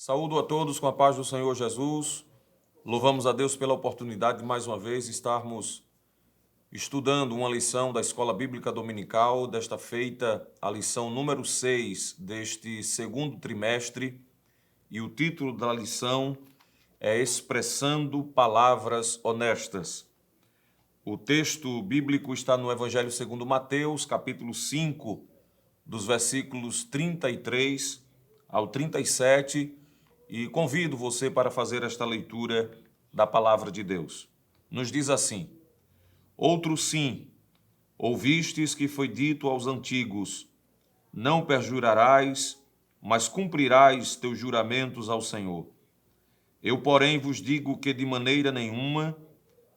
Saúdo a todos com a paz do Senhor Jesus. Louvamos a Deus pela oportunidade de mais uma vez estarmos estudando uma lição da Escola Bíblica Dominical, desta feita a lição número 6 deste segundo trimestre, e o título da lição é Expressando Palavras Honestas. O texto bíblico está no Evangelho segundo Mateus, capítulo 5, dos versículos 33 ao 37, e convido você para fazer esta leitura da palavra de Deus. Nos diz assim: Outro sim, ouvistes que foi dito aos antigos: não perjurarás, mas cumprirás teus juramentos ao Senhor. Eu, porém, vos digo que de maneira nenhuma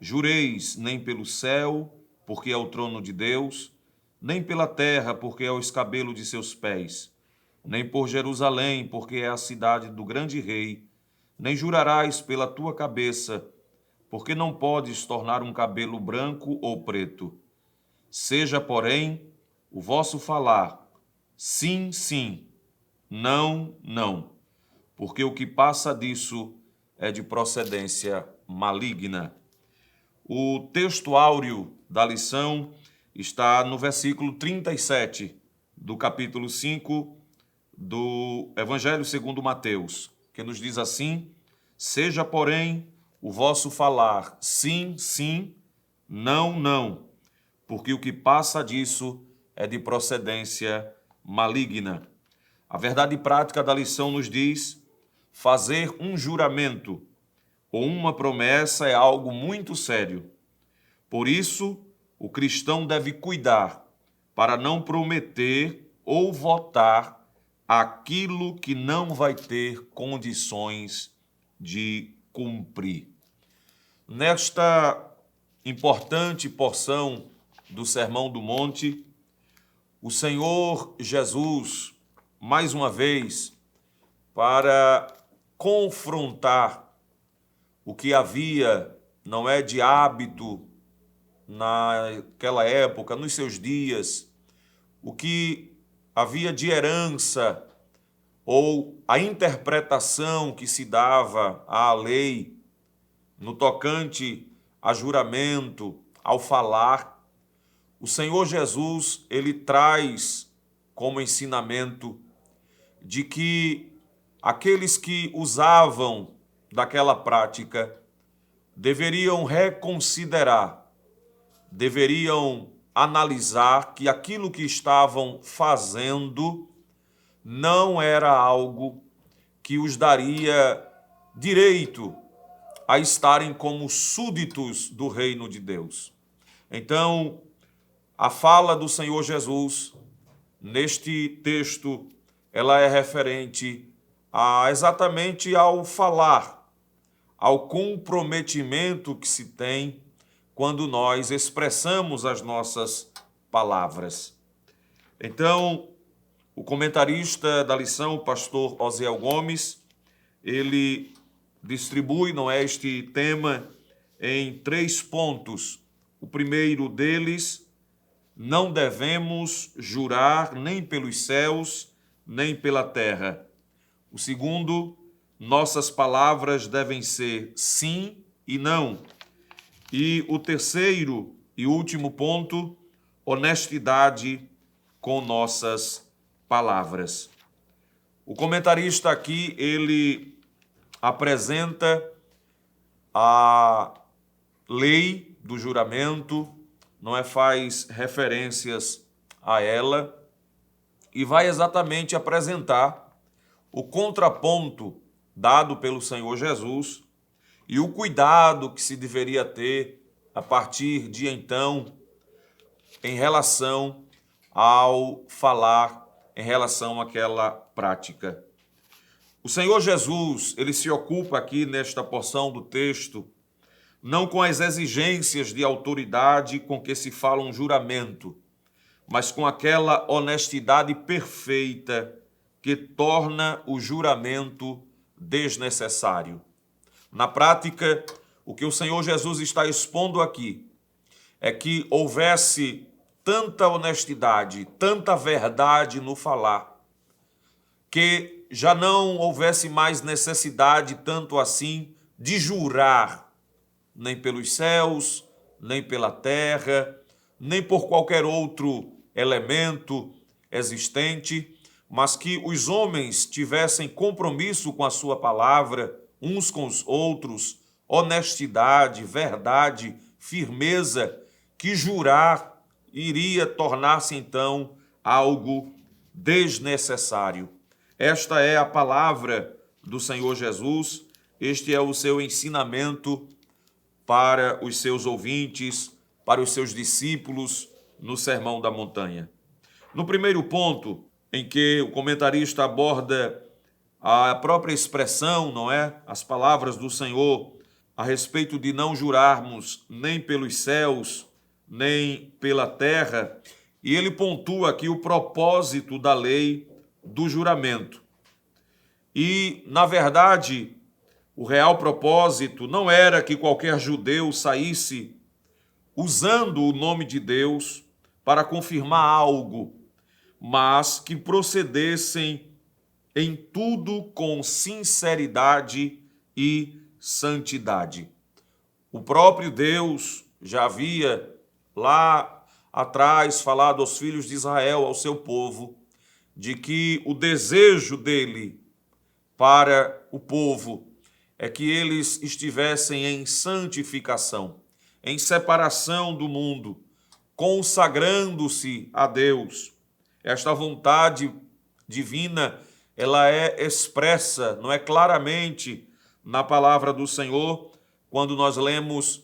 jureis nem pelo céu, porque é o trono de Deus, nem pela terra, porque é o escabelo de seus pés, nem por Jerusalém, porque é a cidade do grande rei, nem jurarás pela tua cabeça, porque não podes tornar um cabelo branco ou preto. Seja, porém, o vosso falar sim, sim, não, não, porque o que passa disso é de procedência maligna. O texto áureo da lição está no versículo 37 do capítulo 5 do Evangelho segundo Mateus, que nos diz assim: seja, porém, o vosso falar sim, sim, não, não, porque o que passa disso é de procedência maligna. A verdade prática da lição nos diz: fazer um juramento ou uma promessa é algo muito sério. Por isso, o cristão deve cuidar para não prometer ou votar aquilo que não vai ter condições de cumprir. Nesta importante porção do Sermão do Monte, o Senhor Jesus, mais uma vez, para confrontar o que havia, não é, de hábito naquela época, nos seus dias, o que havia de herança ou a interpretação que se dava à lei no tocante a juramento, ao falar, o Senhor Jesus, ele traz como ensinamento de que aqueles que usavam daquela prática deveriam reconsiderar, deveriam analisar que aquilo que estavam fazendo não era algo que os daria direito a estarem como súditos do reino de Deus. Então, a fala do Senhor Jesus neste texto, ela é referente exatamente ao falar, ao comprometimento que se tem quando nós expressamos as nossas palavras. Então, o comentarista da lição, o pastor Osiel Gomes, ele distribui, não é, este tema em 3 pontos. O primeiro deles: não devemos jurar nem pelos céus, nem pela terra. O segundo: nossas palavras devem ser sim e não. E o terceiro e último ponto: honestidade com nossas palavras. O comentarista aqui, ele apresenta a lei do juramento, não é, faz referências a ela e vai exatamente apresentar o contraponto dado pelo Senhor Jesus e o cuidado que se deveria ter a partir de então em relação ao falar, em relação àquela prática. O Senhor Jesus, ele se ocupa aqui nesta porção do texto não com as exigências de autoridade com que se fala um juramento, mas com aquela honestidade perfeita que torna o juramento desnecessário. Na prática, o que o Senhor Jesus está expondo aqui é que houvesse tanta honestidade, tanta verdade no falar, que já não houvesse mais necessidade tanto assim de jurar, nem pelos céus, nem pela terra, nem por qualquer outro elemento existente, mas que os homens tivessem compromisso com a sua palavra, uns com os outros, honestidade, verdade, firmeza, que jurar iria tornar-se então algo desnecessário. Esta é a palavra do Senhor Jesus, este é o seu ensinamento para os seus ouvintes, para os seus discípulos no Sermão da Montanha. No primeiro ponto, em que o comentarista aborda a própria expressão, não é? As palavras do Senhor a respeito de não jurarmos nem pelos céus, nem pela terra, e ele pontua aqui o propósito da lei do juramento. E, na verdade, o real propósito não era que qualquer judeu saísse usando o nome de Deus para confirmar algo, mas que procedessem em tudo com sinceridade e santidade. O próprio Deus já havia lá atrás falado aos filhos de Israel, ao seu povo, de que o desejo dele para o povo é que eles estivessem em santificação, em separação do mundo, consagrando-se a Deus. Esta vontade divina, ela é expressa, não é claramente na palavra do Senhor, quando nós lemos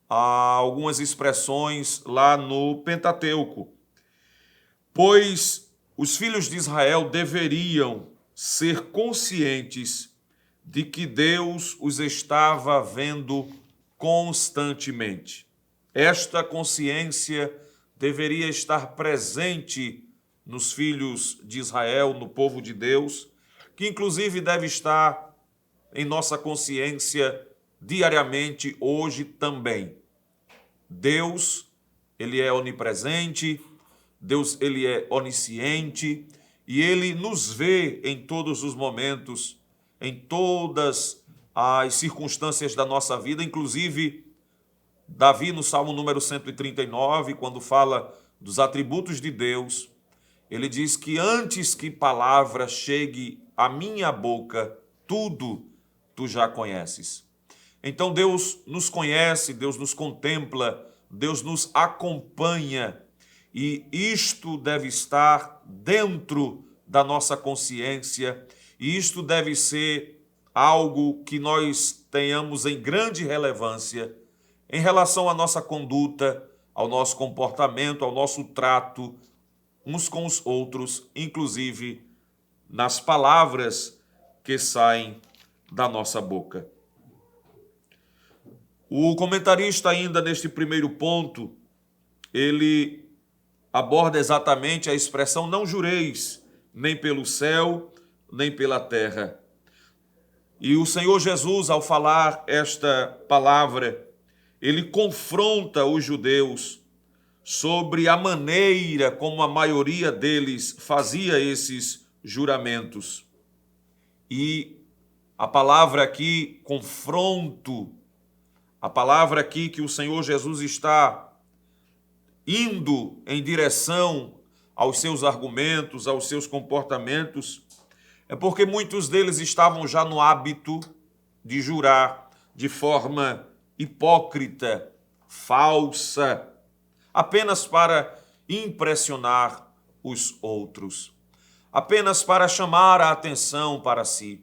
algumas expressões lá no Pentateuco. Pois os filhos de Israel deveriam ser conscientes de que Deus os estava vendo constantemente. Esta consciência deveria estar presente nos filhos de Israel, no povo de Deus, que inclusive deve estar em nossa consciência diariamente, hoje também. Deus, ele é onipresente, Deus, ele é onisciente, e ele nos vê em todos os momentos, em todas as circunstâncias da nossa vida, inclusive Davi, no Salmo número 139, quando fala dos atributos de Deus, ele diz que antes que palavra chegue à minha boca, tudo tu já conheces. Então Deus nos conhece, Deus nos contempla, Deus nos acompanha, e isto deve estar dentro da nossa consciência, e isto deve ser algo que nós tenhamos em grande relevância em relação à nossa conduta, ao nosso comportamento, ao nosso trato uns com os outros, inclusive nas palavras que saem da nossa boca. O comentarista ainda neste primeiro ponto, ele aborda exatamente a expressão não jureis, nem pelo céu, nem pela terra. E o Senhor Jesus, ao falar esta palavra, ele confronta os judeus sobre a maneira como a maioria deles fazia esses juramentos. E a palavra aqui, confronto, a palavra aqui que o Senhor Jesus está indo em direção aos seus argumentos, aos seus comportamentos, é porque muitos deles estavam já no hábito de jurar de forma hipócrita, falsa, apenas para impressionar os outros, apenas para chamar a atenção para si.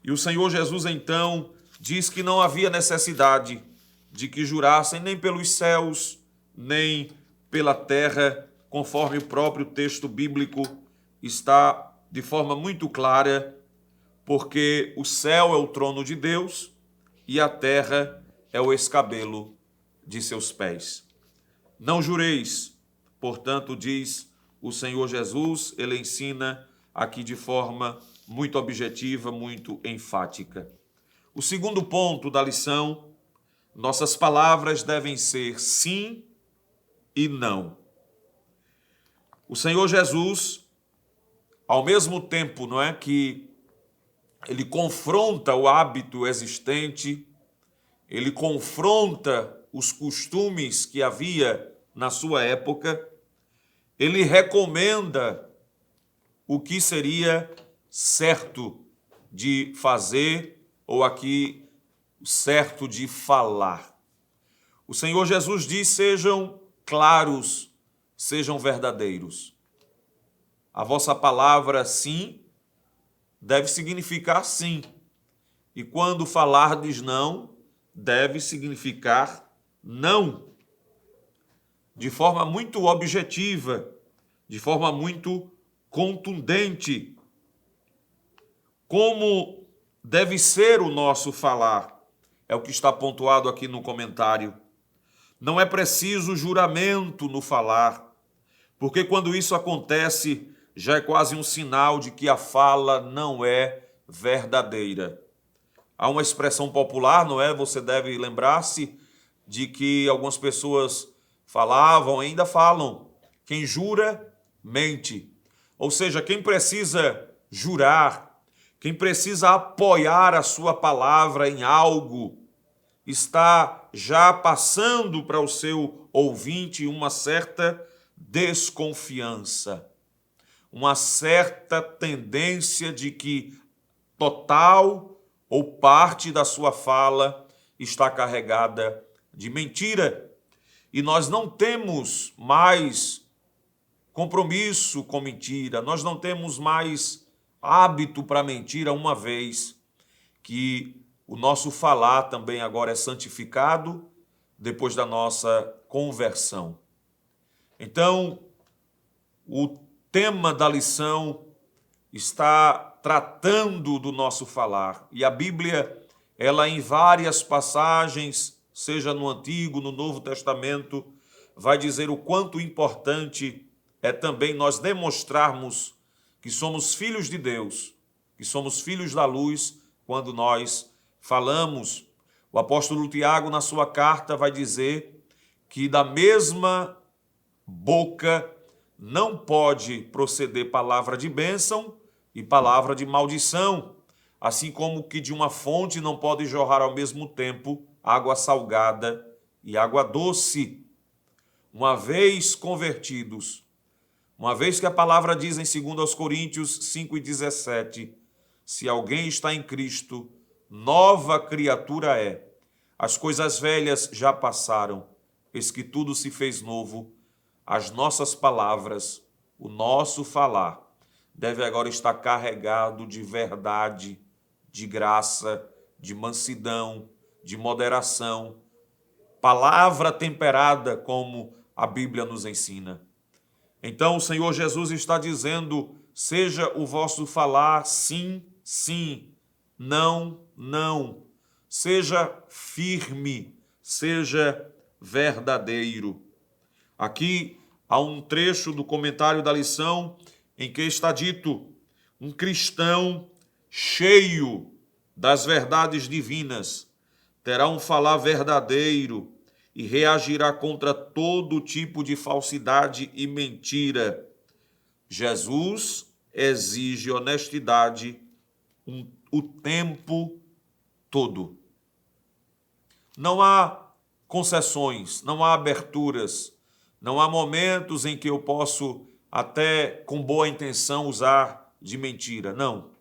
E o Senhor Jesus, então, diz que não havia necessidade de que jurassem nem pelos céus, nem pela terra, conforme o próprio texto bíblico está de forma muito clara, porque o céu é o trono de Deus e a terra é o escabelo de seus pés. Não jureis, portanto, diz o Senhor Jesus, ele ensina aqui de forma muito objetiva, muito enfática. O segundo ponto da lição, nossas palavras devem ser sim e não. O Senhor Jesus, ao mesmo tempo, não é, que ele confronta o hábito existente, ele confronta os costumes que havia na sua época, ele recomenda o que seria certo de fazer ou aqui certo de falar. O Senhor Jesus diz: sejam claros, sejam verdadeiros. A vossa palavra sim deve significar sim. E quando falardes não, deve significar não. De forma muito objetiva, de forma muito contundente. Como deve ser o nosso falar? É o que está pontuado aqui no comentário. Não é preciso juramento no falar, porque quando isso acontece, já é quase um sinal de que a fala não é verdadeira. Há uma expressão popular, não é? Você deve lembrar-se de que algumas pessoas falavam, ainda falam, quem jura, mente. Ou seja, quem precisa jurar, quem precisa apoiar a sua palavra em algo, está já passando para o seu ouvinte uma certa desconfiança, uma certa tendência de que total ou parte da sua fala está carregada de mentira. E nós não temos mais compromisso com mentira, nós não temos mais hábito para mentira, uma vez que o nosso falar também agora é santificado depois da nossa conversão. Então, o tema da lição está tratando do nosso falar. E a Bíblia, ela em várias passagens, seja no Antigo, no Novo Testamento, vai dizer o quanto importante é também nós demonstrarmos que somos filhos de Deus, que somos filhos da luz, quando nós falamos. O apóstolo Tiago, na sua carta, vai dizer que da mesma boca não pode proceder palavra de bênção e palavra de maldição, assim como que de uma fonte não pode jorrar ao mesmo tempo água salgada e água doce. Uma vez convertidos, uma vez que a palavra diz em 2 Coríntios 5,17, se alguém está em Cristo, nova criatura é. As coisas velhas já passaram, eis que tudo se fez novo. As nossas palavras, o nosso falar, deve agora estar carregado de verdade, de graça, de mansidão, de moderação. Palavra temperada, como a Bíblia nos ensina. Então o Senhor Jesus está dizendo: seja o vosso falar sim, sim, não, não. Seja firme, seja verdadeiro. Aqui há um trecho do comentário da lição em que está dito: um cristão cheio das verdades divinas terá um falar verdadeiro e reagirá contra todo tipo de falsidade e mentira. Jesus exige honestidade o tempo todo. Não há concessões, não há aberturas, não há momentos em que eu posso, até com boa intenção, usar de mentira. Não.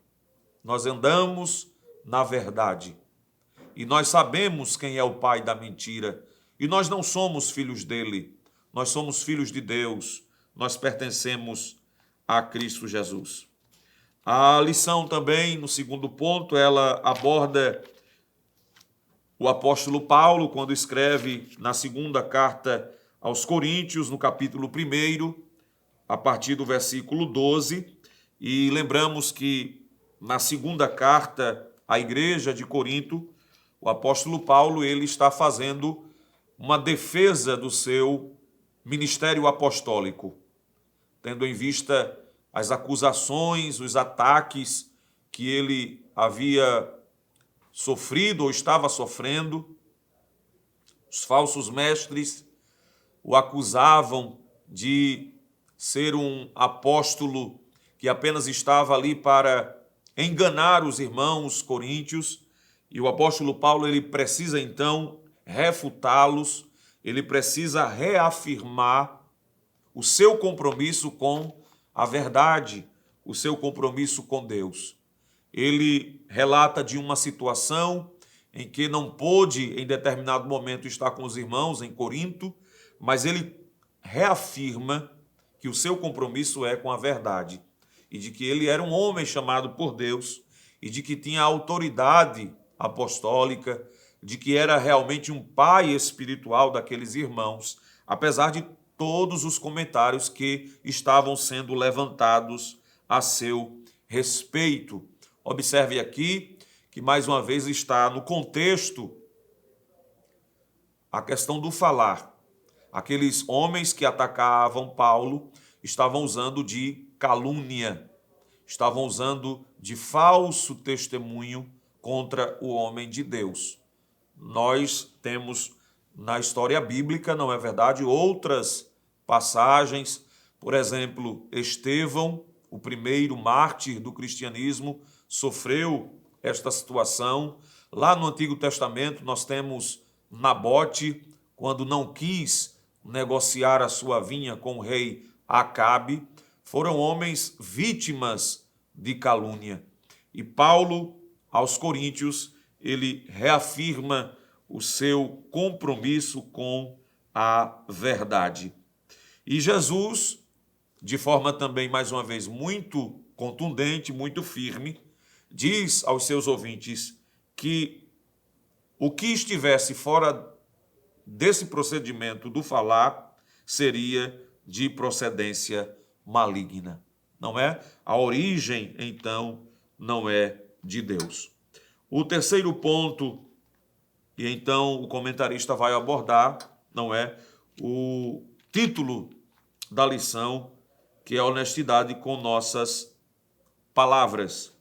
Nós andamos na verdade. E nós sabemos quem é o pai da mentira. E nós não somos filhos dele. Nós somos filhos de Deus. Nós pertencemos a Cristo Jesus. A lição também, no segundo ponto, ela aborda o apóstolo Paulo, quando escreve na segunda carta aos Coríntios, no capítulo 1, a partir do versículo 12. E lembramos que na segunda carta à igreja de Corinto, o apóstolo Paulo ele está fazendo uma defesa do seu ministério apostólico, tendo em vista as acusações, os ataques que ele havia sofrido ou estava sofrendo. Os falsos mestres o acusavam de ser um apóstolo que apenas estava ali para enganar os irmãos coríntios, e o apóstolo Paulo ele precisa então refutá-los, ele precisa reafirmar o seu compromisso com a verdade, o seu compromisso com Deus. Ele relata de uma situação em que não pôde, em determinado momento, estar com os irmãos em Corinto, mas ele reafirma que o seu compromisso é com a verdade e de que ele era um homem chamado por Deus e de que tinha autoridade apostólica, de que era realmente um pai espiritual daqueles irmãos, apesar de todos os comentários que estavam sendo levantados a seu respeito. Observe aqui que, mais uma vez, está no contexto a questão do falar. Aqueles homens que atacavam Paulo estavam usando de calúnia, estavam usando de falso testemunho contra o homem de Deus. Nós temos na história bíblica, não é verdade, outras passagens, por exemplo, Estevão, o primeiro mártir do cristianismo, sofreu esta situação. Lá no Antigo Testamento nós temos Nabote, quando não quis negociar a sua vinha com o rei Acabe, foram homens vítimas de calúnia. E Paulo, aos Coríntios, ele reafirma o seu compromisso com a verdade. E Jesus, de forma também, mais uma vez, muito contundente, muito firme, diz aos seus ouvintes que o que estivesse fora desse procedimento do falar seria de procedência maligna. Não é? A origem, então, não é de Deus. O terceiro ponto, e então o comentarista vai abordar, não é? O título da lição, que é a honestidade com nossas palavras.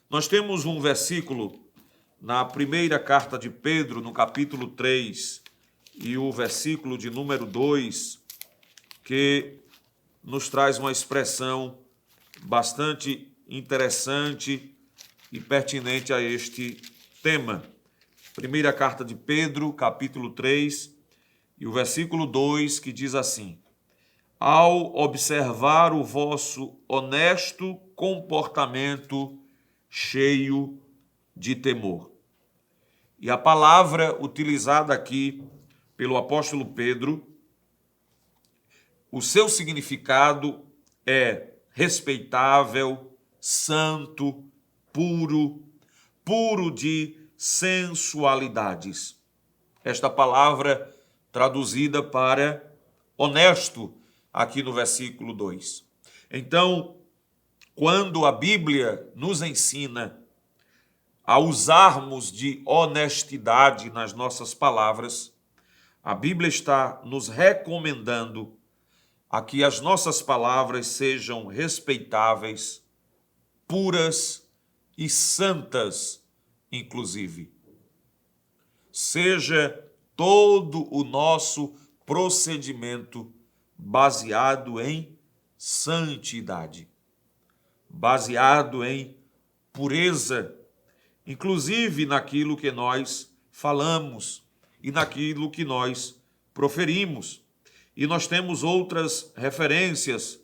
Nós temos um versículo na primeira carta de Pedro, no capítulo 3, e o versículo de número 2, que nos traz uma expressão bastante interessante e pertinente a este tema. Primeira carta de Pedro, capítulo 3, e o versículo 2, que diz assim: ao observar o vosso honesto comportamento cheio de temor. E a palavra utilizada aqui pelo apóstolo Pedro, o seu significado é respeitável, santo, puro, puro de sensualidades. Esta palavra traduzida para honesto, aqui no versículo 2. Então, quando a Bíblia nos ensina a usarmos de honestidade nas nossas palavras, a Bíblia está nos recomendando a que as nossas palavras sejam respeitáveis, puras e santas, inclusive. Seja todo o nosso procedimento baseado em santidade, baseado em pureza, inclusive naquilo que nós falamos e naquilo que nós proferimos. E nós temos outras referências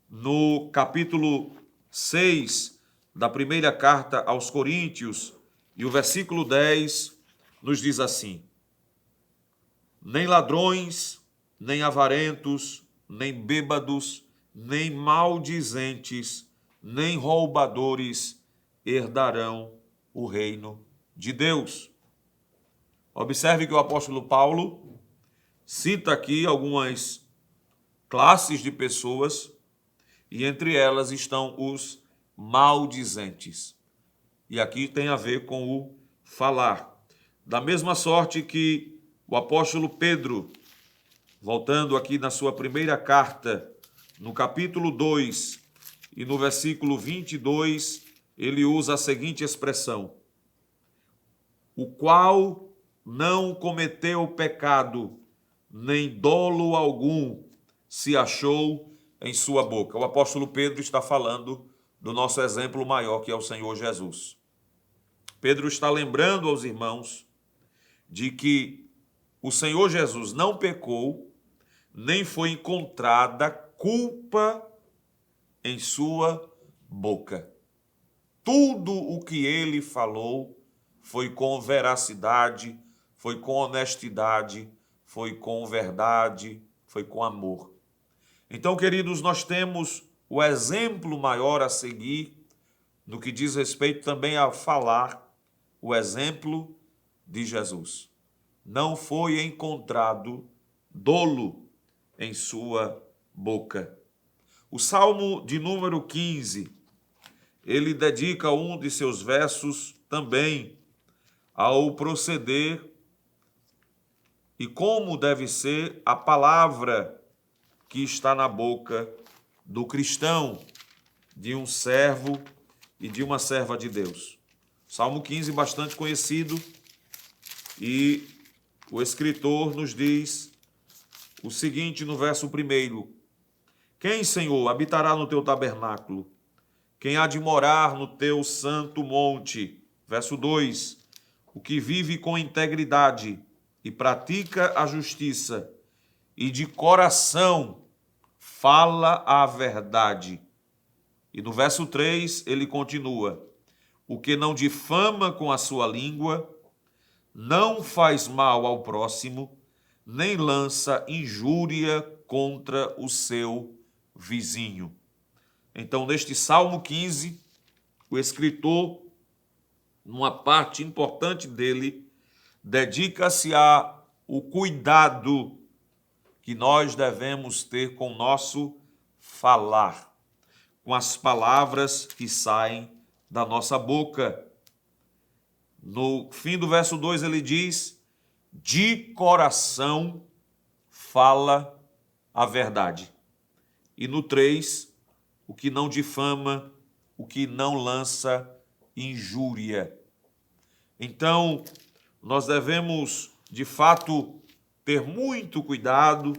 no capítulo 6 da primeira carta aos Coríntios, e o versículo 10 nos diz assim: nem ladrões, nem avarentos, nem bêbados, nem maldizentes, nem roubadores herdarão o reino de Deus. Observe que o apóstolo Paulo cita aqui algumas classes de pessoas, e entre elas estão os maldizentes. E aqui tem a ver com o falar. Da mesma sorte que o apóstolo Pedro, voltando aqui na sua primeira carta, no capítulo 2 e no versículo 22, ele usa a seguinte expressão: o qual não cometeu pecado, nem dolo algum se achou em sua boca. O apóstolo Pedro está falando do nosso exemplo maior, que é o Senhor Jesus. Pedro está lembrando aos irmãos de que o Senhor Jesus não pecou, nem foi encontrada culpa em sua boca. Tudo o que ele falou foi com veracidade, foi com honestidade, foi com verdade, foi com amor. Então, queridos, nós temos o exemplo maior a seguir no que diz respeito também a falar, o exemplo de Jesus. Não foi encontrado dolo em sua boca. O Salmo de número 15, ele dedica um de seus versos também ao proceder e como deve ser a palavra que está na boca do cristão, de um servo e de uma serva de Deus. Salmo 15, bastante conhecido, e o escritor nos diz o seguinte no verso 1: Quem, Senhor, habitará no teu tabernáculo? Quem há de morar no teu santo monte? Verso 2: O que vive com integridade e pratica a justiça, e de coração fala a verdade. E no verso 3 ele continua: O que não difama com a sua língua, não faz mal ao próximo, nem lança injúria contra o seu vizinho. Então, neste Salmo 15, o escritor, numa parte importante dele, dedica-se ao cuidado que nós devemos ter com o nosso falar, com as palavras que saem da nossa boca. No fim do verso 2 ele diz: de coração fala a verdade. E no 3, o que não difama, o que não lança injúria. Então, nós devemos, de fato, ter muito cuidado,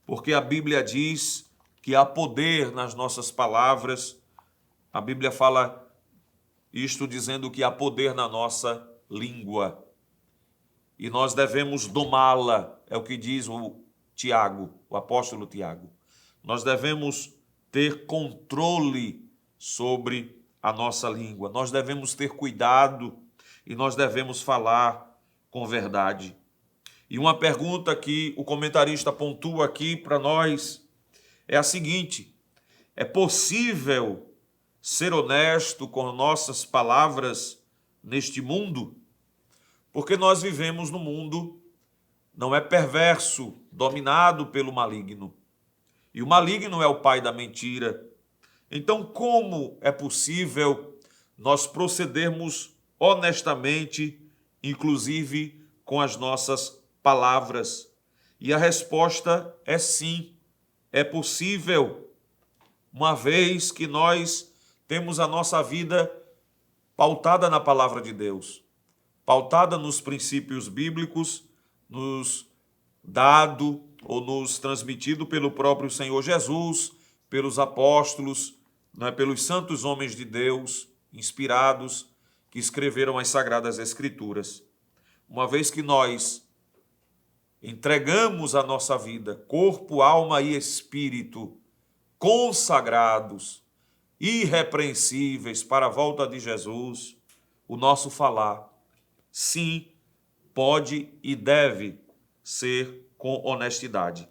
porque a Bíblia diz que há poder nas nossas palavras. A Bíblia fala isto dizendo que há poder na nossa língua. E nós devemos domá-la, é o que diz o Tiago, o apóstolo Tiago. Nós devemos ter controle sobre a nossa língua. Nós devemos ter cuidado e nós devemos falar com verdade. E uma pergunta que o comentarista pontua aqui para nós é a seguinte: é possível ser honesto com nossas palavras neste mundo? Porque nós vivemos num mundo, não é perverso, dominado pelo maligno. E o maligno é o pai da mentira. Então, como é possível nós procedermos honestamente, inclusive com as nossas palavras? E a resposta é sim, é possível, uma vez que nós temos a nossa vida pautada na palavra de Deus, pautada nos princípios bíblicos, nos dado ou nos transmitido pelo próprio Senhor Jesus, pelos apóstolos, pelos santos homens de Deus, inspirados, que escreveram as Sagradas Escrituras. Uma vez que nós entregamos a nossa vida, corpo, alma e espírito, consagrados, irrepreensíveis para a volta de Jesus, o nosso falar, sim, pode e deve ser com honestidade.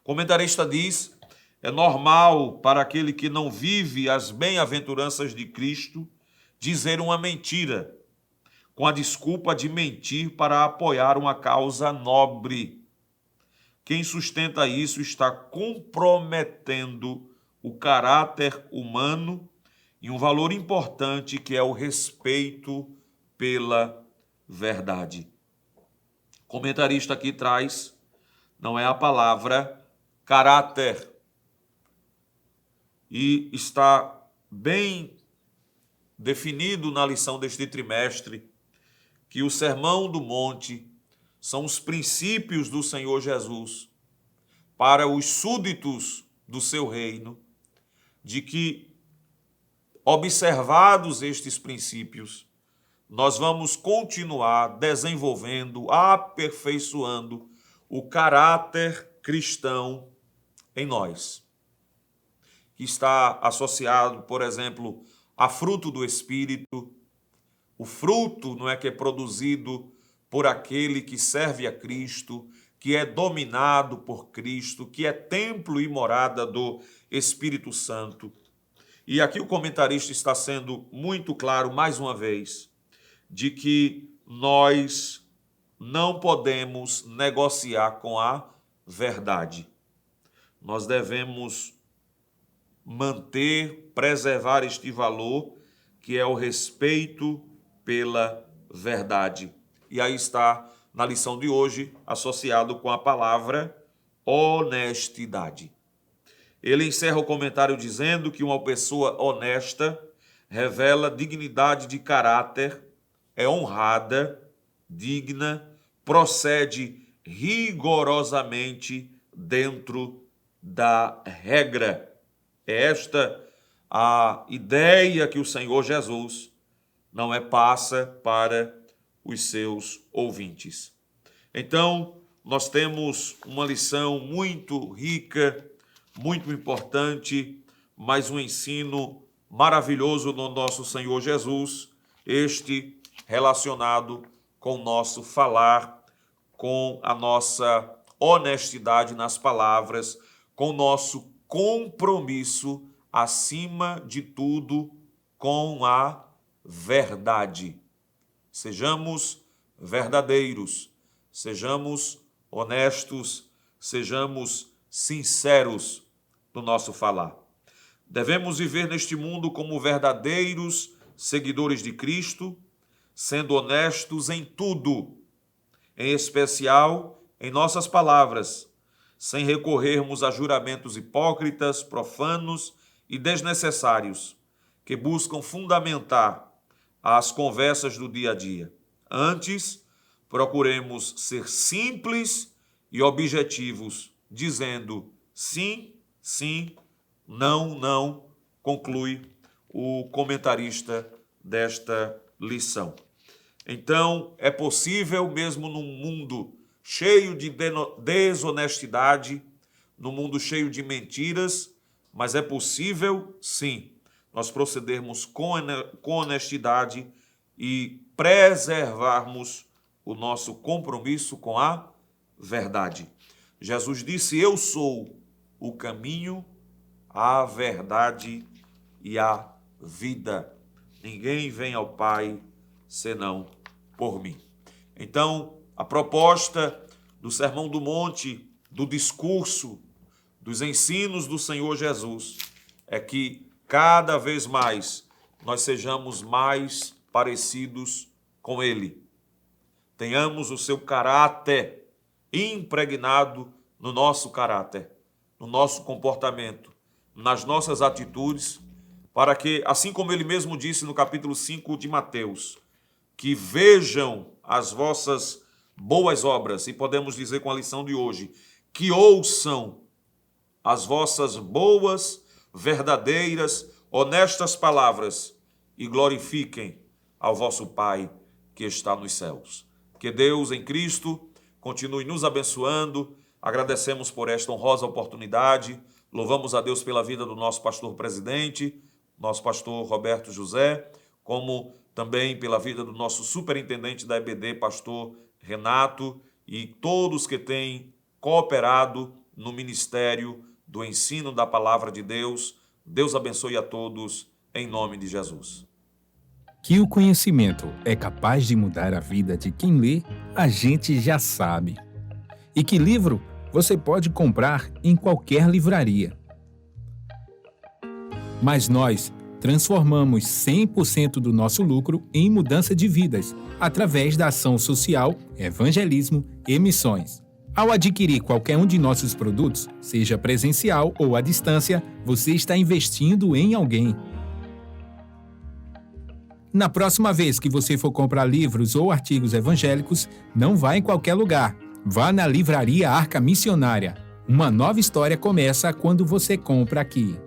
O comentarista diz: é normal para aquele que não vive as bem-aventuranças de Cristo dizer uma mentira, com a desculpa de mentir para apoiar uma causa nobre. Quem sustenta isso está comprometendo o caráter humano e um valor importante que é o respeito pela verdade. O comentarista aqui traz, não é a palavra caráter, e está bem definido na lição deste trimestre que o Sermão do Monte são os princípios do Senhor Jesus para os súditos do seu reino, de que observados estes princípios, nós vamos continuar desenvolvendo, aperfeiçoando o caráter cristão em nós, que está associado, por exemplo, a fruto do Espírito. O fruto não é que é produzido por aquele que serve a Cristo, que é dominado por Cristo, que é templo e morada do Espírito Santo. E aqui o comentarista está sendo muito claro, mais uma vez, de que nós não podemos negociar com a verdade. Nós devemos manter, preservar este valor, que é o respeito pela verdade. E aí está, na lição de hoje, associado com a palavra honestidade. Ele encerra o comentário dizendo que uma pessoa honesta revela dignidade de caráter, é honrada, digna, procede rigorosamente dentro da regra. É esta a ideia que o Senhor Jesus não passa para os seus ouvintes. Então, nós temos uma lição muito rica, muito importante, mas um ensino maravilhoso no nosso Senhor Jesus, este relacionado com o nosso falar, com a nossa honestidade nas palavras, com o nosso compromisso, acima de tudo, com a verdade. Sejamos verdadeiros, sejamos honestos, sejamos sinceros no nosso falar. Devemos viver neste mundo como verdadeiros seguidores de Cristo, sendo honestos em tudo, em especial em nossas palavras, sem recorrermos a juramentos hipócritas, profanos e desnecessários, que buscam fundamentar as conversas do dia a dia. Antes, procuremos ser simples e objetivos, dizendo sim, sim, não, não, conclui o comentarista desta lição. Então, é possível, mesmo num mundo cheio de desonestidade, num mundo cheio de mentiras, mas é possível, sim, nós procedermos com honestidade e preservarmos o nosso compromisso com a verdade. Jesus disse: eu sou o caminho, a verdade e a vida. Ninguém vem ao Pai senão por mim. Então, a proposta do Sermão do Monte, do discurso, dos ensinos do Senhor Jesus, é que cada vez mais nós sejamos mais parecidos com Ele. Tenhamos o seu caráter impregnado no nosso caráter, no nosso comportamento, nas nossas atitudes, para que, assim como Ele mesmo disse no capítulo 5 de Mateus, que vejam as vossas boas obras, e podemos dizer com a lição de hoje, que ouçam as vossas boas, verdadeiras, honestas palavras e glorifiquem ao vosso Pai que está nos céus. Que Deus em Cristo continue nos abençoando. Agradecemos por esta honrosa oportunidade. Louvamos a Deus pela vida do nosso pastor presidente, nosso pastor Roberto José, como também pela vida do nosso superintendente da EBD, pastor Renato, e todos que têm cooperado no ministério do ensino da palavra de Deus. Deus abençoe a todos, em nome de Jesus. Que o conhecimento é capaz de mudar a vida de quem lê, a gente já sabe. E que livro você pode comprar em qualquer livraria. Mas nós transformamos 100% do nosso lucro em mudança de vidas, através da ação social, evangelismo e missões. Ao adquirir qualquer um de nossos produtos, seja presencial ou à distância, você está investindo em alguém. Na próxima vez que você for comprar livros ou artigos evangélicos, não vá em qualquer lugar. Vá na Livraria Arca Missionária. Uma nova história começa quando você compra aqui.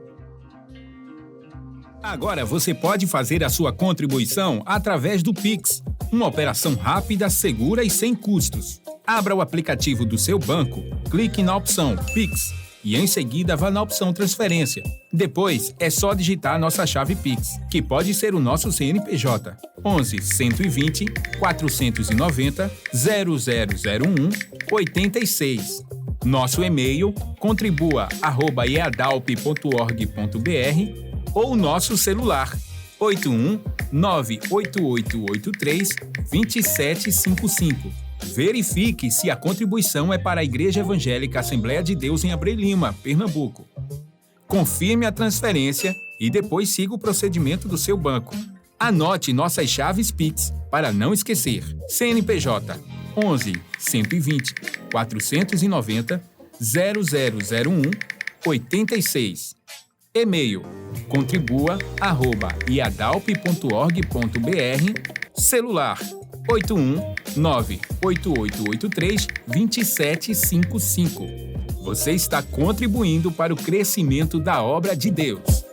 Agora você pode fazer a sua contribuição através do Pix, uma operação rápida, segura e sem custos. Abra o aplicativo do seu banco, clique na opção Pix e em seguida vá na opção Transferência. Depois é só digitar nossa chave Pix, que pode ser o nosso CNPJ 11 120 490 0001 86. Nosso e-mail contribua@eadalp.org.br ou nosso celular 81 98883 2755. Verifique se a contribuição é para a Igreja Evangélica Assembleia de Deus em Abreu Lima, Pernambuco. Confirme a transferência e depois siga o procedimento do seu banco. Anote nossas chaves Pix para não esquecer. CNPJ 11 120 490 0001 86. E-mail contribua@iadalp.org.br. Celular 81 98883 2755. Você está contribuindo para o crescimento da obra de Deus.